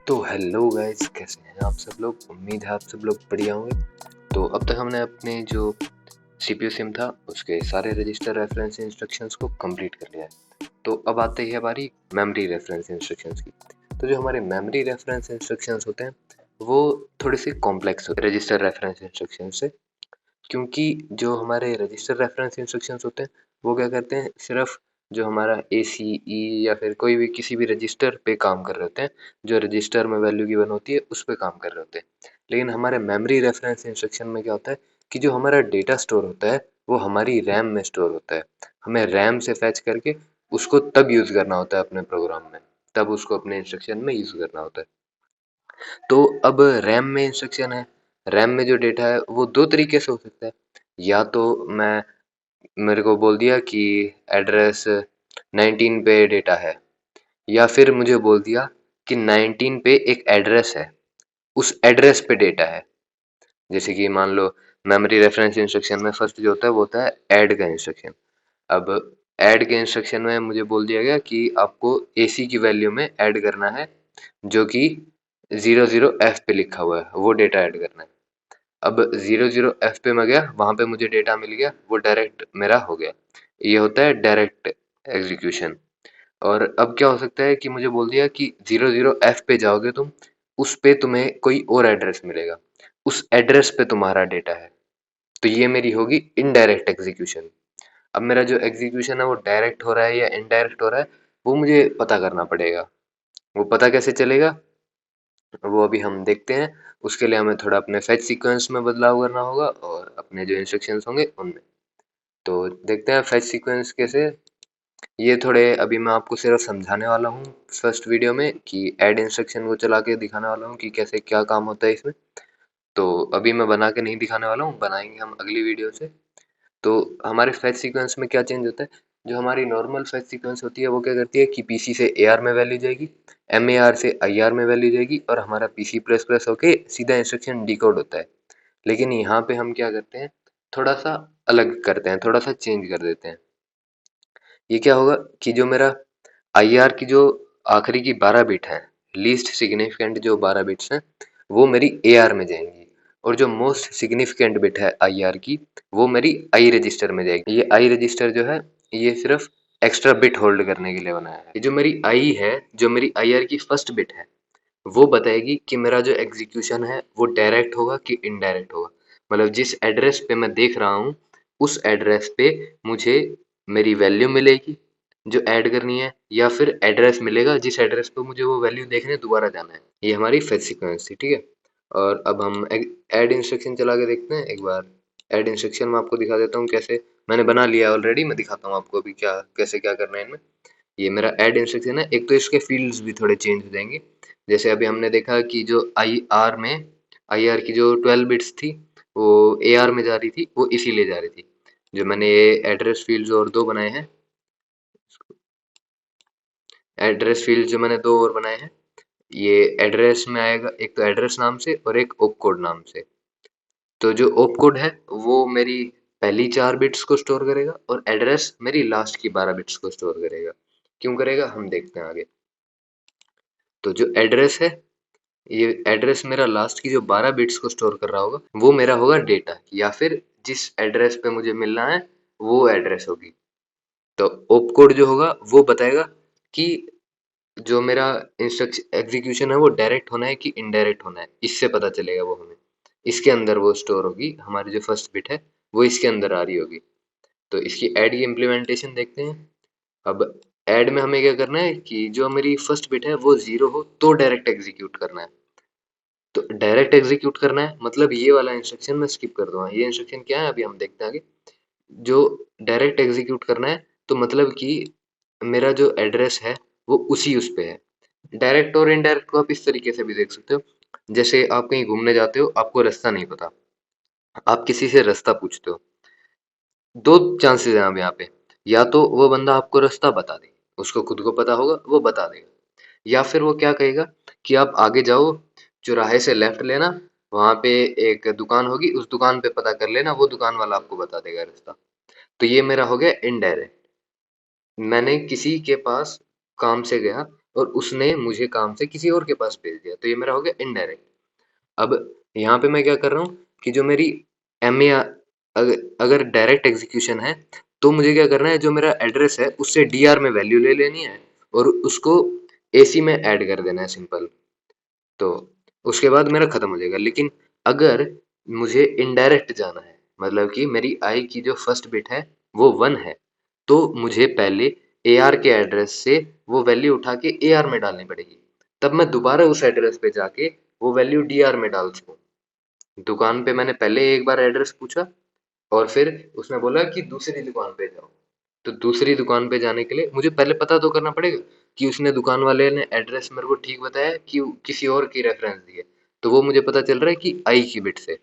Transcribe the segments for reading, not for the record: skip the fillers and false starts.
तो hello guys, कैसे हैं आप सब लोग। उम्मीद है आप सब लोग बढ़िया होंगे। तो अब तक हमने अपने जो सीपीयू सिम था उसके सारे रजिस्टर रेफरेंस इंस्ट्रक्शंस को कंप्लीट कर लिया है। तो अब आते हैं हमारी मेमोरी रेफरेंस इंस्ट्रक्शंस की। तो जो हमारे मेमोरी रेफरेंस इंस्ट्रक्शंस होते हैं वो थोड़े से कॉम्प्लेक्स होते हैं रजिस्टर रेफरेंस इंस्ट्रक्शन से, क्योंकि जो हमारे रजिस्टर रेफरेंस इंस्ट्रक्शंस होते हैं वो क्या करते हैं, सिर्फ जो हमारा ए सी ई या फिर कोई भी किसी भी रजिस्टर पे काम कर रहे होते हैं, जो रजिस्टर में वैल्यू गिवन होती है उस पे काम कर रहे होते हैं। लेकिन हमारे मेमोरी रेफरेंस इंस्ट्रक्शन में क्या होता है कि जो हमारा डेटा स्टोर होता है वो हमारी रैम में स्टोर होता है। हमें रैम से फैच करके उसको तब यूज़ करना होता है अपने प्रोग्राम में, तब उसको अपने इंस्ट्रक्शन में यूज़ करना होता है। तो अब रैम में इंस्ट्रक्शन है, रैम में जो डेटा है वो दो तरीके से हो सकता है। या तो मैं मेरे को बोल दिया कि एड्रेस 19 पे डेटा है, या फिर मुझे बोल दिया कि 19 पे एक एड्रेस है, उस एड्रेस पे डेटा है। जैसे कि मान लो मेमोरी रेफरेंस इंस्ट्रक्शन में फर्स्ट जो होता है वो होता है ऐड का इंस्ट्रक्शन। अब ऐड के इंस्ट्रक्शन में मुझे बोल दिया गया कि आपको एसी की वैल्यू में ऐड करना है, जो कि 00F पे लिखा हुआ है, वो डेटा ऐड करना है। अब 00F पे मैं गया, वहाँ पे मुझे डेटा मिल गया, वो डायरेक्ट मेरा हो गया। ये होता है डायरेक्ट एग्जीक्यूशन। और अब क्या हो सकता है कि मुझे बोल दिया कि 00F पे जाओगे तुम, उस पे तुम्हें कोई और एड्रेस मिलेगा, उस एड्रेस पे तुम्हारा डेटा है। तो ये मेरी होगी इनडायरेक्ट एग्जीक्यूशन। अब मेरा जो एग्जीक्यूशन है वो डायरेक्ट हो रहा है या इनडायरेक्ट हो रहा है, वो मुझे पता करना पड़ेगा। वो पता कैसे चलेगा, वो अभी हम देखते हैं। उसके लिए हमें थोड़ा अपने फेच सीक्वेंस में बदलाव करना होगा और अपने जो इंस्ट्रक्शंस होंगे उनमें। तो देखते हैं फेच सीक्वेंस कैसे। ये थोड़े अभी मैं आपको सिर्फ समझाने वाला हूँ फर्स्ट वीडियो में, कि ऐड इंस्ट्रक्शन को चला के दिखाने वाला हूँ कि कैसे क्या काम होता है इसमें। तो अभी मैं बना के नहीं दिखाने वाला हूँ, बनाएंगे हम अगली वीडियो से। तो हमारे फेच सीक्वेंस में क्या चेंज होता है, जो हमारी नॉर्मल फेच सीक्वेंस होती है वो क्या करती है कि पीसी से एआर में वैल्यू जाएगी, एमएआर से आईआर में वैल्यू जाएगी, और हमारा पीसी प्लस प्लस होके सीधा इंस्ट्रक्शन डिकोड होता है। लेकिन यहाँ पे हम क्या करते हैं, थोड़ा सा अलग करते हैं, थोड़ा सा चेंज कर देते हैं। ये क्या होगा कि जो मेरा आईआर की जो आखिरी की 12 बिट है, लीस्ट सिग्निफिकेंट जो 12 बिट्स हैं, वो मेरी एआर में जाएंगी। और जो मोस्ट सिग्निफिकेंट बिट है आईआर की, वो मेरी आई रजिस्टर में जाएगी। ये आई रजिस्टर जो है ये सिर्फ एक्स्ट्रा बिट होल्ड करने के लिए बनाया है। ये जो मेरी आई है, जो मेरी आईआर की फर्स्ट बिट है, वो बताएगी कि मेरा जो एग्जीक्यूशन है वो डायरेक्ट होगा कि इनडायरेक्ट होगा। मतलब जिस एड्रेस पे मैं देख रहा हूँ उस एड्रेस पे मुझे मेरी वैल्यू मिलेगी जो ऐड करनी है, या फिर एड्रेस मिलेगा जिस एड्रेस पे मुझे वो वैल्यू देखने दोबारा जाना है। ये हमारी फेच सीक्वेंस थी, ठीक है। और अब हम ऐड इंस्ट्रक्शन चला के देखते हैं एक बार। ऐड इंस्ट्रक्शन में आपको दिखा देता हूँ कैसे। मैंने बना लिया ऑलरेडी, मैं दिखाता हूँ आपको अभी क्या कैसे क्या करना है इनमें। ये मेरा ऐड इंस्ट्रक्शन है। एक तो इसके फील्ड्स भी थोड़े चेंज हो जाएंगे। जैसे अभी हमने देखा कि जो आई आर की जो 12 बिट्स थी वो ए आर में जा रही थी, वो इसीलिए जा रही थी। जो मैंने ये एड्रेस फील्ड्स और दो बनाए हैं, एड्रेस फील्ड जो मैंने दो और बनाए हैं, ये एड्रेस में आएगा, एक तो एड्रेस नाम से और एक ओप कोड नाम से। तो जो ओप कोड है वो मेरी पहली 4 बिट्स को स्टोर करेगा, और एड्रेस मेरी लास्ट की 12 बिट्स को स्टोर करेगा। क्यों करेगा हम देखते हैं आगे। तो जो एड्रेस है, ये एड्रेस मेरा लास्ट की जो 12 बिट्स को स्टोर कर रहा होगा वो मेरा होगा डेटा, या फिर जिस एड्रेस पे मुझे मिलना है वो एड्रेस होगी। तो ओप कोड जो होगा वो बताएगा कि जो मेरा इंस्ट्रक्शन एग्जीक्यूशन है वो डायरेक्ट होना है कि इनडायरेक्ट होना है, इससे पता चलेगा वो हमें। इसके अंदर वो स्टोर होगी, हमारी जो फर्स्ट बिट है वो इसके अंदर आ रही होगी। तो इसकी ऐड की इम्प्लीमेंटेशन देखते हैं। अब ऐड में हमें क्या करना है कि जो मेरी फर्स्ट बिट है वो 0 हो तो डायरेक्ट एग्जीक्यूट करना है। तो डायरेक्ट एग्जीक्यूट करना है मतलब ये वाला इंस्ट्रक्शन मैं स्किप कर दूंगा। ये इंस्ट्रक्शन क्या है अभी हम देखते हैं आगे। जो डायरेक्ट एग्जीक्यूट करना है तो मतलब कि मेरा जो एड्रेस है वो उसी उस पे है। डायरेक्ट और इनडायरेक्ट को आप इस तरीके से भी देख सकते हो। जैसे आप कहीं घूमने जाते हो, आपको रास्ता नहीं पता, आप किसी से रास्ता पूछते हो। दो चांसेस हैं अब यहाँ पे, या तो वो बंदा आपको रास्ता बता दे, उसको खुद को पता होगा वो बता देगा, या फिर वो क्या कहेगा कि आप आगे जाओ, चौराहे से लेफ्ट लेना, वहां पे एक दुकान होगी, उस दुकान पे पता कर लेना, वो दुकान वाला आपको बता देगा रास्ता। तो ये मेरा हो गया इनडायरेक्ट। मैंने किसी के पास काम से गया, और उसने मुझे काम से किसी और के पास भेज दिया, तो ये मेरा हो गया इनडायरेक्ट। अब यहाँ पे मैं क्या कर रहा हूँ कि जो मेरी एम ए अगर अगर डायरेक्ट एग्जीक्यूशन है तो मुझे क्या करना है, जो मेरा एड्रेस है उससे डी आर में वैल्यू ले लेनी है और उसको ए सी में ऐड कर देना है, सिंपल। तो उसके बाद मेरा खत्म हो जाएगा। लेकिन अगर मुझे इनडायरेक्ट जाना है, मतलब कि मेरी आई की जो फर्स्ट बिट है वो 1 है, तो मुझे पहले ए आर के एड्रेस से वो वैल्यू उठा के ए आर में डालनी पड़ेगी, तब मैं दोबारा उस एड्रेस पे जाके वो वैल्यू डी आर में डाल सकूँ। दुकान पे मैंने पहले एक बार एड्रेस पूछा और फिर उसने बोला कि दूसरी दुकान पे जाओ। तो दूसरी दुकान पे जाने के लिए मुझे पहले पता तो करना पड़ेगा कि उसने, दुकान वाले ने एड्रेस मेरे को ठीक बताया कि किसी और की रेफरेंस दी है। तो वो मुझे पता चल रहा है कि आई की बिट से।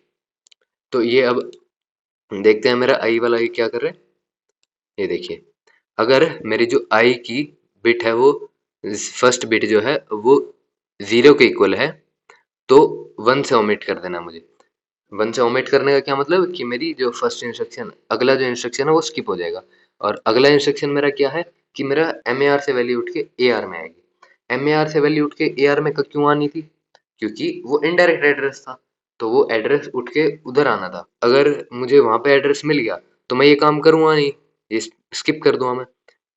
तो ये अब देखते हैं मेरा आई वाला ये क्या कर रहा है। ये देखिए, अगर मेरी जो आई की बिट है वो फर्स्ट बिट जो है वो 0 के इक्वल है, तो 1 से ओमिट कर देना मुझे। 1 से ओमिट करने का क्या मतलब कि मेरी जो फर्स्ट इंस्ट्रक्शन, अगला जो इंस्ट्रक्शन है वो स्किप हो जाएगा। और अगला इंस्ट्रक्शन मेरा क्या है कि मेरा एम ए आर से वैल्यू उठ के ए आर में आएगी। एम ए आर से वैल्यू उठ के ए आर में क्यों आनी थी, क्योंकि वो इनडायरेक्ट एड्रेस था, तो वो एड्रेस उठ के उधर आना था। अगर मुझे वहां पे एड्रेस मिल गया तो मैं ये काम करूंगा नहीं, ये स्किप कर दूंगा मैं,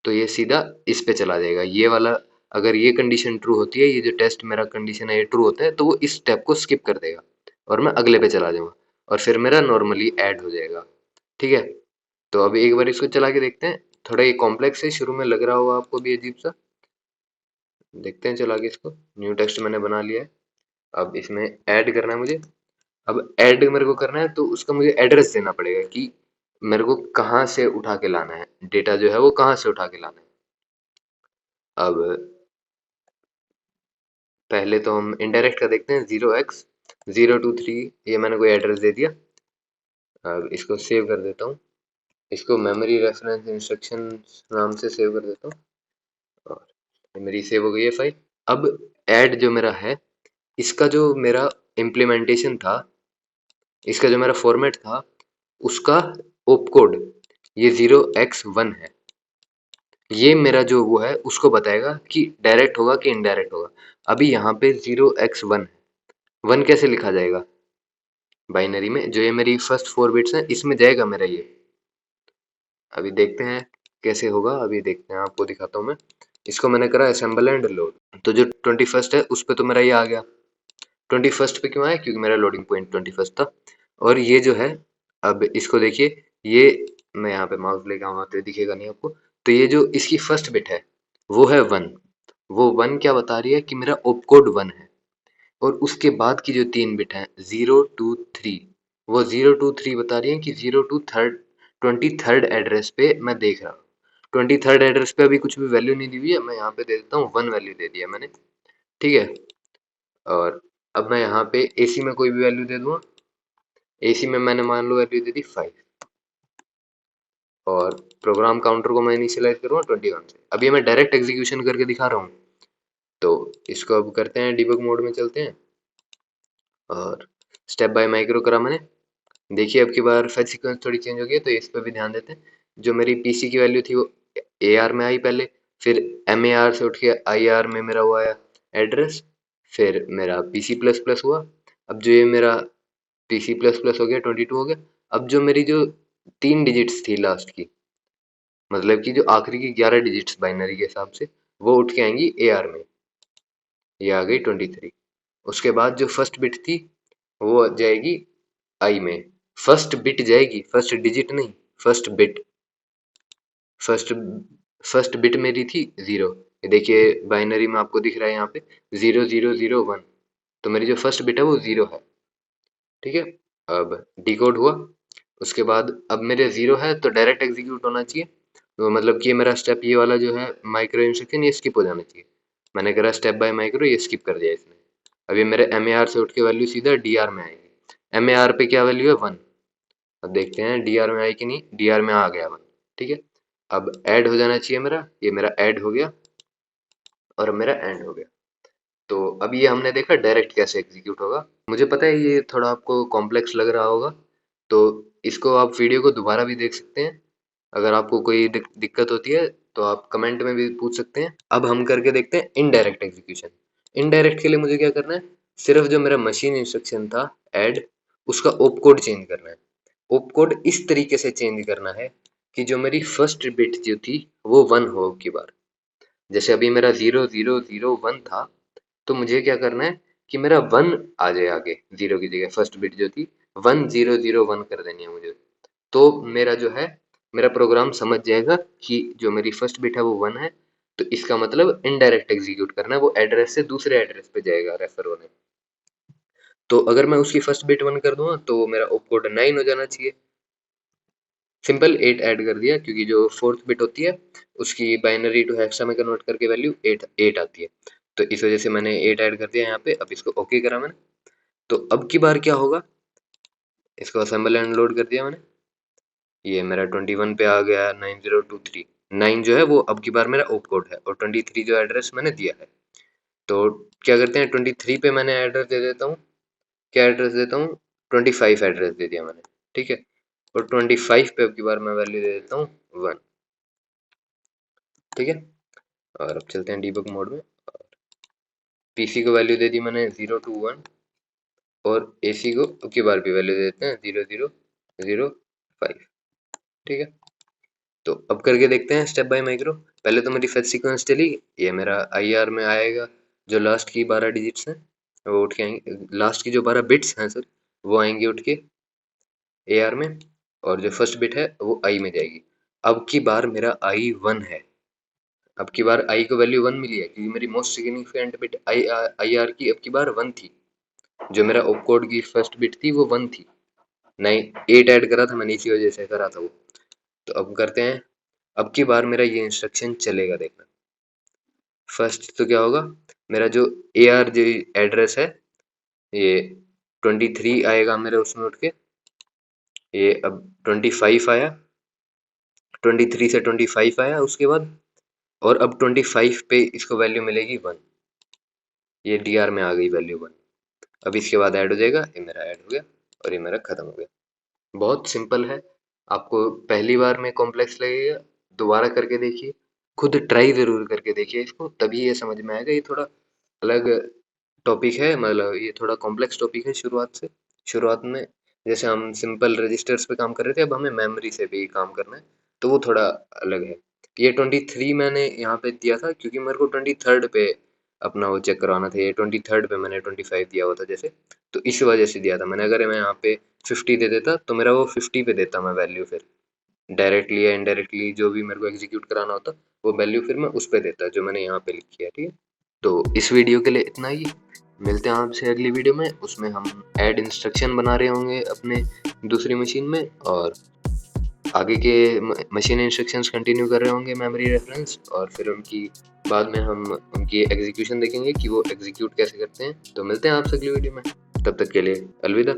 तो ये सीधा इस पे चला जाएगा ये वाला। अगर ये कंडीशन ट्रू होती है, ये जो टेस्ट मेरा कंडीशन है ये ट्रू होता है, तो वो इस स्टेप को स्किप कर देगा और मैं अगले पे चला जाऊंगा और फिर मेरा नॉर्मली ऐड हो जाएगा। ठीक है, तो अब एक बार इसको चला के देखते हैं। थोड़ा ये कॉम्प्लेक्स है, शुरू में लग रहा होगा आपको भी अजीब सा। देखते हैं चला के इसको। न्यू टेक्स्ट मैंने बना लिया है, अब इसमें ऐड करना है मुझे। अब ऐड मेरे को करना है तो उसका मुझे एड्रेस देना पड़ेगा कि मेरे को कहाँ से उठा के लाना है, डेटा जो है वो कहाँ से उठा के लाना है। अब पहले तो हम इनडायरेक्ट का देखते हैं, 0x023, ये मैंने कोई एड्रेस दे दिया। अब इसको सेव कर देता हूँ, इसको मेमोरी रेफरेंस इंस्ट्रक्शन नाम से सेव कर देता हूँ और मेरी सेव हो गई है फाइल। अब ऐड जो मेरा है, इसका जो मेरा इम्प्लीमेंटेशन था, इसका जो मेरा फॉर्मेट था, उसका ओप कोड ये 0x1 है। ये मेरा जो वो है उसको बताएगा कि डायरेक्ट होगा कि इनडायरेक्ट होगा। अभी यहाँ पे 0x1 है, 1 कैसे लिखा जाएगा बाइनरी में, जो ये मेरी फर्स्ट 4 बिट्स हैं इसमें जाएगा मेरा ये। अभी देखते हैं कैसे होगा, अभी देखते हैं, आपको दिखाता हूँ मैं। इसको मैंने करा असेंबल एंड लोड, तो जो 21st है उस पे तो मेरा ये आ गया। 21st पे क्यों आया, क्योंकि मेरा लोडिंग पॉइंट 21st था। और ये जो है, अब इसको देखिए, ये मैं यहाँ पे माउस लेके आऊंगा तो दिखेगा नहीं आपको। तो ये जो इसकी फर्स्ट बिट है वो है 1, वो 1 क्या बता रही है कि मेरा ओपकोड 1 है। और उसके बाद की जो 3 बिट है 023, वो 023 बता रही है कि 23rd एड्रेस पे मैं देख रहा हूँ। 23rd एड्रेस पे अभी कुछ भी वैल्यू नहीं दी हुई है, मैं यहाँ पे दे देता हूँ 1 वैल्यू दे दिया मैंने। ठीक है, और अब मैं यहाँ पे एसी में कोई भी वैल्यू दे दूंगा। एसी में मैंने मान लो वैल्यू दे दी 5 और प्रोग्राम काउंटर को मैं इनिशियलाइज करूँगा 21 से। अब ये मैं डायरेक्ट एग्जीक्यूशन करके दिखा रहा हूँ, तो इसको अब करते हैं, डिबग मोड में चलते हैं और स्टेप बाय माइक्रो करा मैंने। देखिए अब की बार फेच सीक्वेंस थोड़ी चेंज हो गई है, तो इस पर भी ध्यान देते हैं। जो मेरी पीसी की वैल्यू थी वो ए आर में आई पहले, फिर एम ए आर से उठ के आई आर में मेरा हुआ एड्रेस, फिर मेरा पी सी प्लस प्लस हुआ। अब जो ये मेरा पी सी प्लस प्लस हो गया 22 हो गया। अब जो मेरी जो 3 डिजिट्स थी लास्ट की, मतलब कि जो आखिरी की 11 डिजिट्स बाइनरी के हिसाब से, वो उठ के आएंगी ए आर में, ये आ गई 23। उसके बाद जो फर्स्ट बिट थी वो जाएगी आई में। फर्स्ट बिट जाएगी, फर्स्ट डिजिट नहीं, first bit. First first bit मेरी थी 0, ये देखिए बाइनरी में आपको दिख रहा है यहाँ पे 0001, तो मेरी जो फर्स्ट बिट है वो 0 है। ठीक है, अब डिकोड हुआ। उसके बाद अब मेरे 0 है तो डायरेक्ट एग्जीक्यूट होना चाहिए, तो मतलब कि ये मेरा स्टेप, ये वाला जो है माइक्रो इंस्ट्रक्शन, ये स्किप हो जाना चाहिए। मैंने करा स्टेप बाय माइक्रो, ये स्किप कर दिया इसने। अब ये मेरे एम ए आर से उठ के वैल्यू सीधा डी आर में आएगी। एम ए आर पे क्या वैल्यू है 1, अब देखते हैं डी आर में आई कि नहीं। डी आर में आ गया 1। ठीक है, अब ऐड हो जाना चाहिए मेरा, ये मेरा ऐड हो गया और मेरा एंड हो गया। तो अब ये हमने देखा डायरेक्ट कैसे एग्जीक्यूट होगा। मुझे पता है ये थोड़ा आपको कॉम्प्लेक्स लग रहा होगा, तो इसको आप वीडियो को दोबारा भी देख सकते हैं। अगर आपको कोई दिक्कत होती है तो आप कमेंट में भी पूछ सकते हैं। अब हम करके देखते हैं इनडायरेक्ट एग्जीक्यूशन। इनडायरेक्ट के लिए मुझे क्या करना है, सिर्फ जो मेरा मशीन इंस्ट्रक्शन था ऐड, उसका ओप कोड चेंज करना है। ओप कोड इस तरीके से चेंज करना है कि जो मेरी फर्स्ट बिट जो थी वो 1 हो अब की बार। जैसे अभी मेरा 0001 था, तो मुझे क्या करना है कि मेरा 1 आ जाए आगे, 0 की जगह फर्स्ट बिट जो थी 1001 कर देनी है मुझे। तो मेरा जो है, मेरा प्रोग्राम समझ जाएगा कि जो मेरी फर्स्ट बिट है वो 1 है, तो इसका मतलब इनडायरेक्ट एग्जीक्यूट करना है, वो एड्रेस से दूसरे एड्रेस पे जाएगा रेफर होने। तो अगर मैं उसकी फर्स्ट बिट 1 कर दूंगा तो वो मेरा ओपकोड 9 हो जाना चाहिए। सिंपल 8 ऐड कर दिया, क्योंकि जो फोर्थ बिट होती है उसकी बाइनरी टू हेक्सा में कन्वर्ट करके वैल्यू 8 आती है। तो इस वजह से मैंने 8 ऐड कर दिया यहाँ पे। अब इसको ओके करा मैंने, तो अब की बार क्या होगा, इसको असेंबल एंड लोड कर दिया मैंने, ये मेरा 21 पे आ गया 9023। 9 जो है वो अब की बार मेरा ओप कोड है, और 23 जो एड्रेस मैंने दिया है। तो क्या करते हैं, 23 पे मैंने एड्रेस दे देता हूँ, क्या एड्रेस देता हूँ, 25 एड्रेस दे दिया मैंने, ठीक है। और 25 पे अब की बार मैं वैल्यू दे देता हूँ 1, ठीक है। और अब चलते हैं डीबग मोड में। पीसी को वैल्यू दे दी मैंने 0 to 1, और एसी को अब की बार भी वैल्यू दे देते हैं 0005, ठीक है। तो अब करके देखते हैं स्टेप बाय माइक्रो। पहले तो मेरी फेच सीक्वेंस चली, ये मेरा आईआर में आएगा, जो लास्ट की 12 डिजिट्स हैं वो उठ के आएंगे, लास्ट की जो 12 बिट्स हैं सर वो आएंगे उठ के एआर में, और जो फर्स्ट बिट है वो आई में जाएगी। अब की बार मेरा आई 1 है, अब की बार आई को वैल्यू 1 मिली है, क्योंकि मेरी most significant bit I R की अब की बार 1 थी। जो मेरा ओपकोड की फर्स्ट बिट थी वो 1 थी, 8 ऐड करा था मैंने, इसी वजह से करा था वो। तो अब करते हैं, अब की बार मेरा ये इंस्ट्रक्शन चलेगा, देखना। फर्स्ट तो क्या होगा, मेरा जो ए आर जो एड्रेस है ये 23 आएगा मेरे उसमें उठ के, ये अब 25 आया, 23 से 25 आया उसके बाद, और अब 25 पे इसको वैल्यू मिलेगी 1, ये डी आर में आ गई वैल्यू 1। अब इसके बाद ऐड हो जाएगा, ये मेरा ऐड हो गया और ये मेरा खत्म हो गया। बहुत सिंपल है, आपको पहली बार में कॉम्प्लेक्स लगेगा, दोबारा करके देखिए, खुद ट्राई ज़रूर करके देखिए इसको, तभी ये समझ में आएगा। ये थोड़ा अलग टॉपिक है, मतलब ये थोड़ा कॉम्प्लेक्स टॉपिक है शुरुआत से। शुरुआत में जैसे हम सिंपल रजिस्टर्स पे काम कर रहे थे, अब हमें मेमोरी से भी काम करना है, तो वो थोड़ा अलग है। ये 23 मैंने यहाँ पे दिया था क्योंकि मेरे को 23rd पे अपना वो चेक करवाना था, ये 23rd पे मैंने 25 दिया हुआ था जैसे, तो इस वजह से दिया था मैंने। अगर मैं यहाँ पे 50 दे देता तो मेरा वो 50 पे देता मैं वैल्यू, फिर डायरेक्टली या इनडायरेक्टली जो भी मेरे को एग्जीक्यूट कराना होता वो वैल्यू फिर मैं उस पे देता जो मैंने यहाँ पे लिखी है, ठीक है। तो इस वीडियो के लिए इतना ही, मिलते हैं आपसे अगली वीडियो में। उसमें हम ऐड इंस्ट्रक्शन बना रहे होंगे अपने दूसरी मशीन में, और आगे के मशीन इंस्ट्रक्शंस कंटिन्यू कर रहे होंगे मेमोरी रेफरेंस, और फिर उनकी बाद में हम उनकी एग्जीक्यूशन देखेंगे कि वो एग्जीक्यूट कैसे करते हैं। तो मिलते हैं आपसे अगली वीडियो में, तब तक के लिए अलविदा।